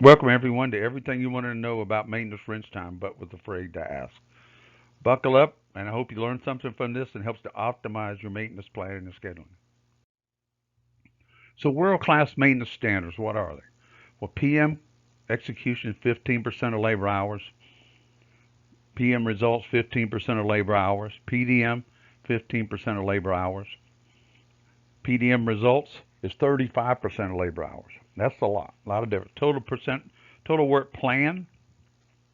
Welcome everyone to everything you wanted to know about maintenance wrench time but was afraid to ask. Buckle up and I hope you learned something from this and helps to optimize your maintenance planning and scheduling. So world-class maintenance standards, what are they? Well, PM execution 15% of labor hours, PM results 15% of labor hours, PDM 15% of labor hours, PDM results is 35% of labor hours. That's a lot of difference. Total work plan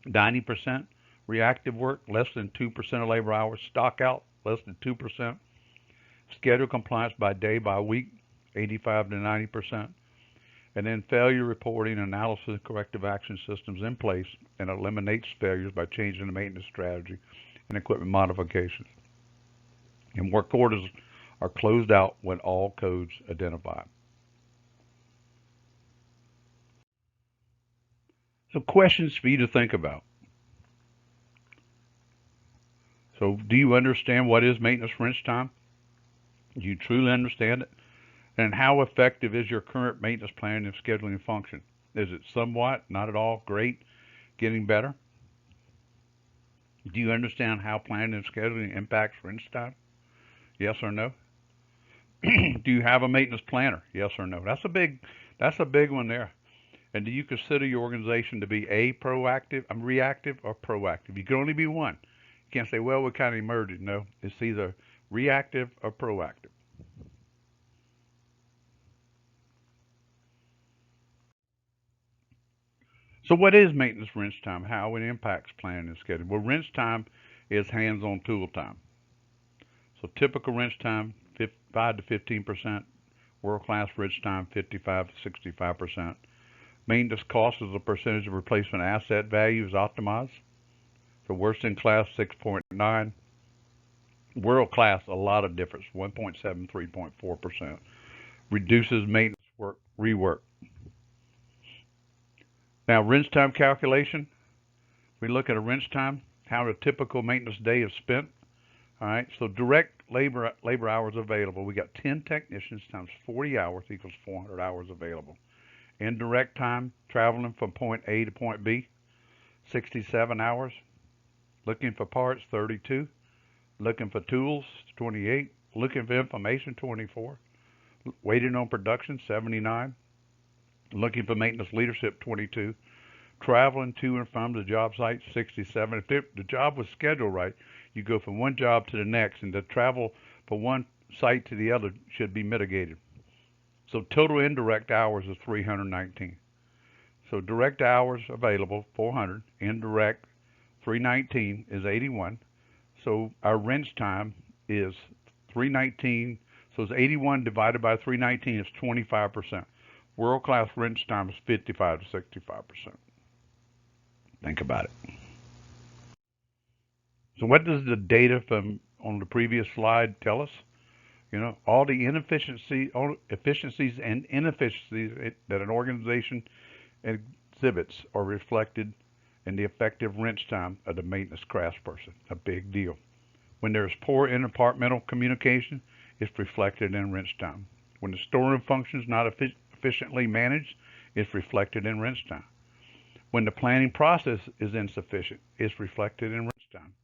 90%, reactive work less than 2% of labor hours, stock out less than 2%, schedule compliance by day by week 85 to 90%, and then failure reporting, analysis, and corrective action systems in place and eliminates failures by changing the maintenance strategy and equipment modifications. And work orders are closed out when all codes identified. So questions for you to think about. So do you understand what is maintenance wrench time? Do you truly understand it? And how effective is your current maintenance planning and scheduling function? Is it somewhat, not at all, great, getting better? Do you understand how planning and scheduling impacts wrench time? Yes or no? Do you have a maintenance planner? Yes or no? That's a big one there. And do you consider your organization to be reactive or proactive? You can only be one. You can't say, well, we're kind of emerging. No, it's either reactive or proactive. So what is maintenance wrench time? How it impacts planning and scheduling? Well, wrench time is hands-on tool time. So typical wrench time, 5 to 15%. World-class wrench time, 55 to 65%. Maintenance cost as a percentage of replacement asset value is optimized. For worst in class, 6.9. World class, a lot of difference, 1.7, 3.4%. Reduces maintenance work, rework. Now, wrench time calculation. We look at a wrench time, how a typical maintenance day is spent. All right, so direct labor hours available. We got 10 technicians times 40 hours equals 400 hours available. Indirect time, traveling from point A to point B, 67 hours. Looking for parts, 32. Looking for tools, 28. Looking for information, 24. Waiting on production, 79. Looking for maintenance leadership, 22. Traveling to and from the job site, 67. If the job was scheduled right, you go from one job to the next, and the travel from one site to the other should be mitigated. So total indirect hours is 319. So direct hours available, 400. Indirect, 319 is 81. So our wrench time is 319. So it's 81 divided by 319 is 25%. World class wrench time is 55 to 65%. Think about it. So what does the data from on the previous slide tell us? All the efficiencies and inefficiencies that an organization exhibits are reflected in the effective wrench time of the maintenance craftsperson. A big deal. When there is poor interdepartmental communication, it's reflected in wrench time. When the storeroom function is not efficiently managed, it's reflected in wrench time. When the planning process is insufficient, it's reflected in wrench time.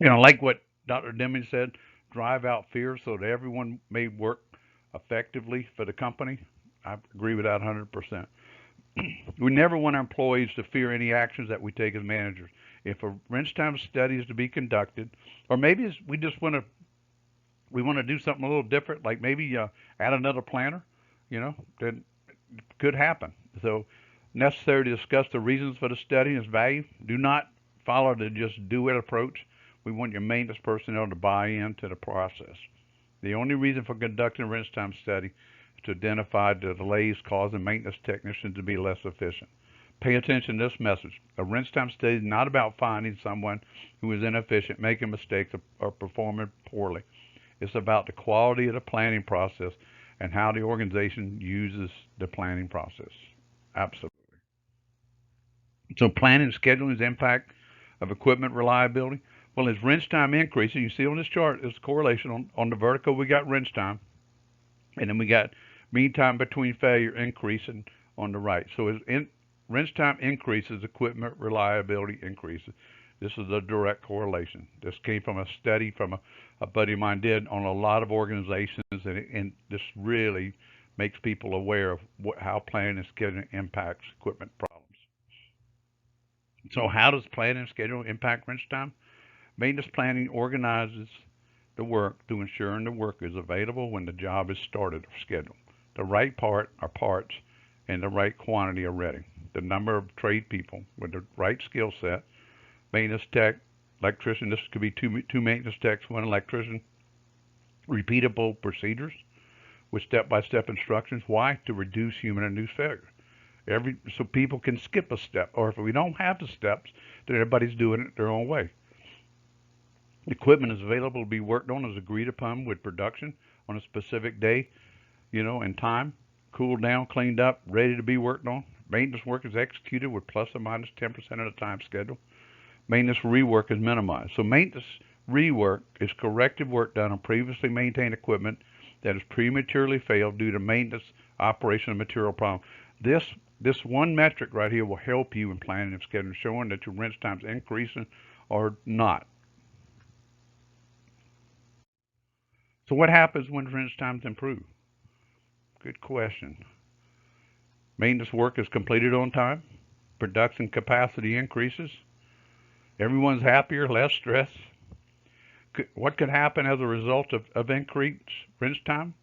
Like what Dr. Deming said, drive out fear so that everyone may work effectively for the company. I agree with that 100%. We never want our employees to fear any actions that we take as managers. If a wrench time study is to be conducted, or maybe we want to do something a little different, like maybe add another planner, then it could happen. So necessary to discuss the reasons for the study and its value. Do not follow the just do it approach. We want your maintenance personnel to buy into the process. The only reason for conducting a wrench time study is to identify the delays causing maintenance technicians to be less efficient. Pay attention to this message. A wrench time study is not about finding someone who is inefficient, making mistakes, or performing poorly. It's about the quality of the planning process and how the organization uses the planning process. Absolutely. So planning and scheduling is impact of equipment reliability. Well, as wrench time increases, you see on this chart, there's a correlation on the vertical. We got wrench time, and then we got mean time between failure increasing on the right. So wrench time increases, equipment reliability increases. This is a direct correlation. This came from a study from a buddy of mine did on a lot of organizations, and this really makes people aware of how planning and scheduling impacts equipment problems. So how does planning and scheduling impact wrench time? Maintenance planning organizes the work to ensuring the work is available when the job is started or scheduled. The right part or parts and the right quantity are ready. The number of trade people with the right skill set, maintenance tech, electrician, this could be two maintenance techs, one electrician, repeatable procedures with step-by-step instructions. Why? To reduce human-induced failure. So people can skip a step, or if we don't have the steps, then everybody's doing it their own way. Equipment is available to be worked on as agreed upon with production on a specific day, and time, cooled down, cleaned up, ready to be worked on. Maintenance work is executed with plus or minus 10% of the time schedule. Maintenance rework is minimized. So maintenance rework is corrective work done on previously maintained equipment that has prematurely failed due to maintenance, operation, and material problem. This one metric right here will help you in planning and scheduling, showing that your wrench time's increasing or not. So what happens when wrench times improve? Good question. Maintenance work is completed on time. Production capacity increases. Everyone's happier, less stress. What could happen as a result of increased wrench time?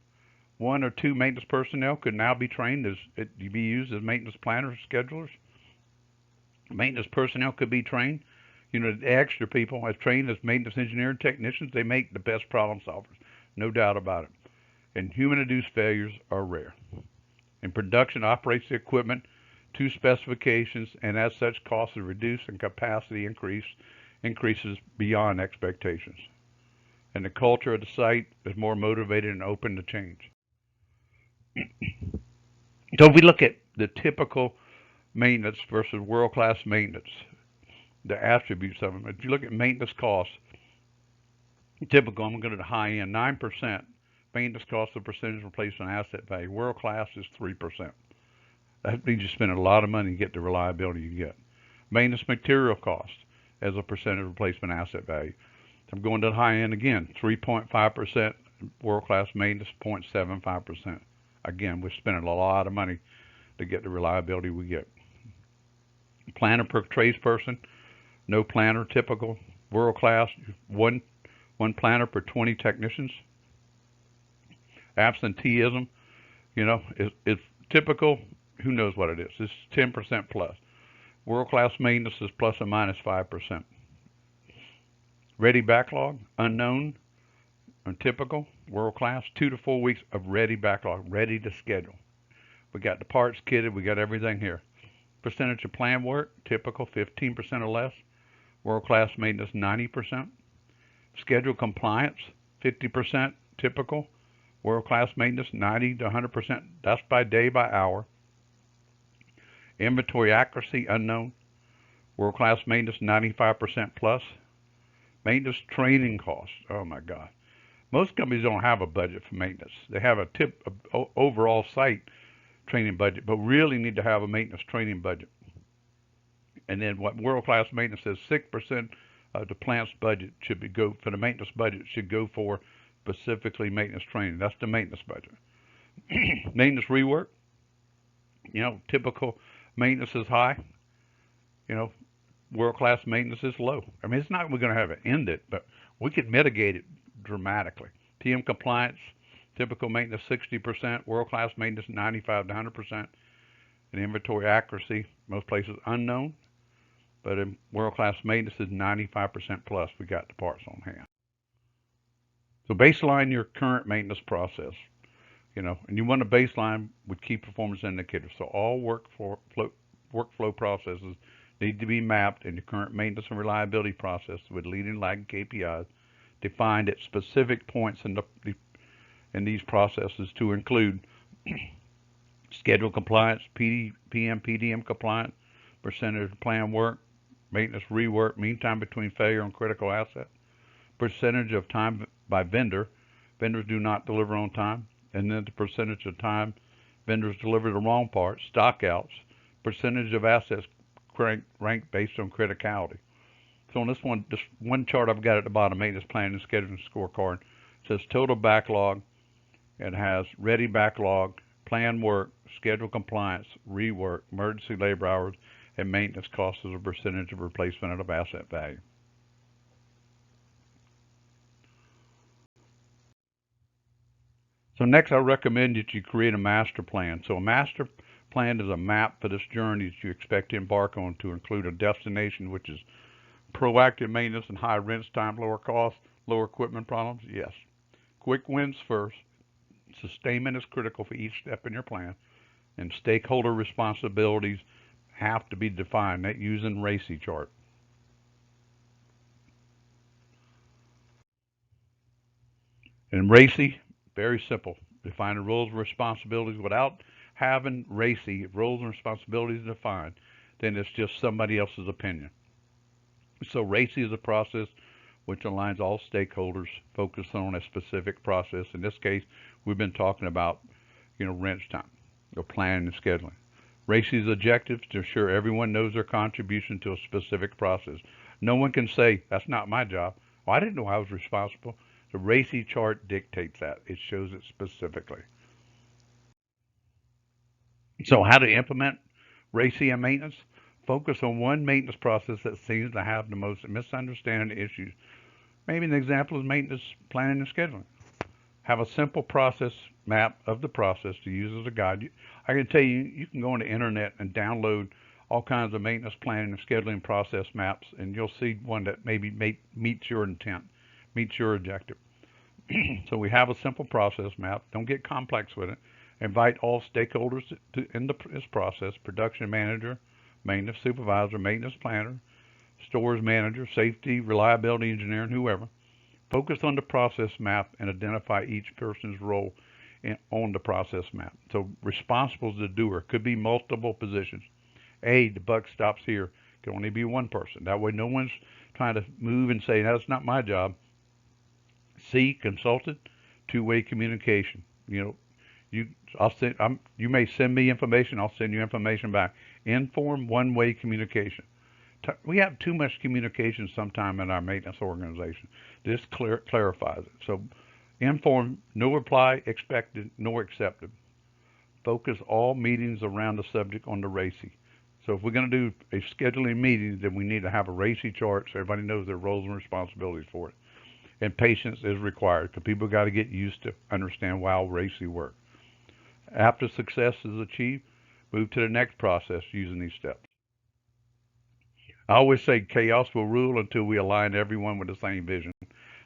One or two maintenance personnel could now be trained to be used as maintenance planners, schedulers. Maintenance personnel could be trained. The extra people as trained as maintenance engineer and technicians, they make the best problem solvers, no doubt about it. And human-induced failures are rare. And production operates the equipment to specifications, and as such, costs are reduced and capacity increases beyond expectations. And the culture of the site is more motivated and open to change. So if we look at the typical maintenance versus world-class maintenance, the attributes of them, if you look at maintenance costs, typical, I'm going to go to the high end, 9%. Maintenance cost of percentage replacement asset value. World-class is 3%. That means you spend a lot of money to get the reliability you get. Maintenance material cost as a percentage replacement asset value. I'm going to the high end again, 3.5%. World-class maintenance, 0.75%. Again, we're spending a lot of money to get the reliability we get. Planner per tradesperson, no planner, typical. World-class, one planner per 20 technicians. Absenteeism, is typical. Who knows what it is? It's 10% plus. World-class maintenance is plus or minus 5%. Ready backlog, unknown, untypical. World-class, 2 to 4 weeks of ready backlog, ready to schedule. We got the parts kitted. We got everything here. Percentage of planned work, typical, 15% or less. World-class maintenance, 90%. Schedule compliance, 50%, typical. World-class maintenance, 90 to 100%. That's by day, by hour. Inventory accuracy, unknown. World-class maintenance, 95% plus. Maintenance training costs. Oh, my God. Most companies don't have a budget for maintenance. They have a overall site training budget, but really need to have a maintenance training budget. And then what world-class maintenance says, 6% of the plant's budget should go for the maintenance budget should go for specifically maintenance training. That's the maintenance budget. Maintenance rework, typical maintenance is high. World-class maintenance is low. I mean, it's not we're going to have it end it, but we could mitigate it dramatically. PM compliance, typical maintenance 60%, world-class maintenance 95 to 100%, and inventory accuracy, most places unknown, but in world-class maintenance is 95% plus. We got the parts on hand. So baseline your current maintenance process, and you want a baseline with key performance indicators. So all workflow processes need to be mapped in the current maintenance and reliability process with leading lagging KPIs defined at specific points in these processes to include schedule compliance, PM, PDM compliance, percentage of planned work, maintenance rework, mean time between failure and critical asset, percentage of time by vendor. Vendors do not deliver on time. And then the percentage of time vendors deliver the wrong parts, stockouts, percentage of assets ranked based on criticality. So on this one chart I've got at the bottom, maintenance plan and scheduling scorecard, says total backlog. It has ready backlog, planned work, schedule compliance, rework, emergency labor hours, and maintenance costs as a percentage of replacement of asset value. So next I recommend that you create a master plan. So a master plan is a map for this journey that you expect to embark on to include a destination, which is proactive maintenance and high wrench time, lower costs, lower equipment problems. Yes. Quick wins first. Sustainment is critical for each step in your plan. And stakeholder responsibilities have to be defined using RACI chart. And RACI, very simple. Define the roles and responsibilities without having RACI, roles and responsibilities defined, then it's just somebody else's opinion. So RACI is a process which aligns all stakeholders focused on a specific process. In this case, we've been talking about, wrench time, or planning and scheduling. RACI's objectives to ensure everyone knows their contribution to a specific process. No one can say, that's not my job. Well, I didn't know I was responsible. The RACI chart dictates that. It shows it specifically. So how to implement RACI and maintenance? Focus on one maintenance process that seems to have the most misunderstanding issues. Maybe an example is maintenance planning and scheduling. Have a simple process map of the process to use as a guide. I can tell you, you can go on the internet and download all kinds of maintenance planning and scheduling process maps, and you'll see one that maybe meets your intent, meets your objective. So we have a simple process map. Don't get complex with it. Invite all stakeholders in this process: production manager, maintenance supervisor, maintenance planner, stores manager, safety, reliability engineer, and whoever. Focus on the process map and identify each person's role on the process map. So responsible is the doer. Could be multiple positions. A, the buck stops here. Can only be one person. That way no one's trying to move and say, that's not my job. C, consultant, two-way communication. You may send me information, I'll send you information back. Inform, one-way communication. We have too much communication sometime in our maintenance organization. This clarifies it. So inform, no reply expected nor accepted. Focus all meetings around the subject on the RACI. So if we're going to do a scheduling meeting, then we need to have a RACI chart so everybody knows their roles and responsibilities for it. And patience is required because people got to get used to understand how RACI works. After success is achieved, move to the next process using these steps. I always say chaos will rule until we align everyone with the same vision.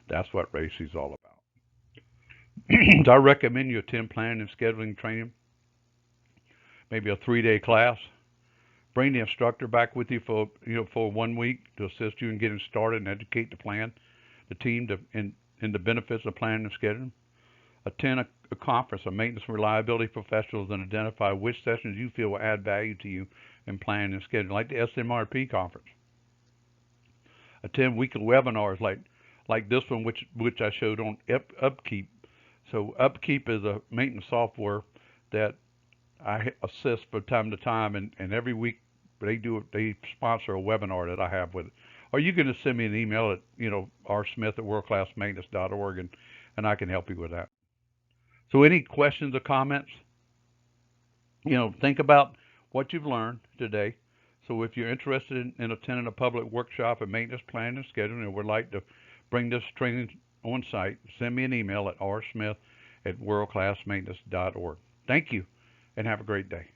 That's what RACI is all about. So I recommend you attend planning and scheduling training, maybe a 3-day class. Bring the instructor back with you for 1 week to assist you in getting started and educate the team in the benefits of planning and scheduling. Attend a conference of maintenance reliability professionals and identify which sessions you feel will add value to you in planning and scheduling, like the SMRP conference. Attend weekly webinars like this one, which I showed on Upkeep. So Upkeep is a maintenance software that I assist from time to time, and every week they sponsor a webinar that I have with it. Or you can just send me an email at rsmith@worldclassmaintenance.org, and I can help you with that. So any questions or comments? Think about what you've learned today. So if you're interested in attending a public workshop in maintenance planning and scheduling and would like to bring this training on site, send me an email at rsmith@worldclassmaintenance.org. Thank you, and have a great day.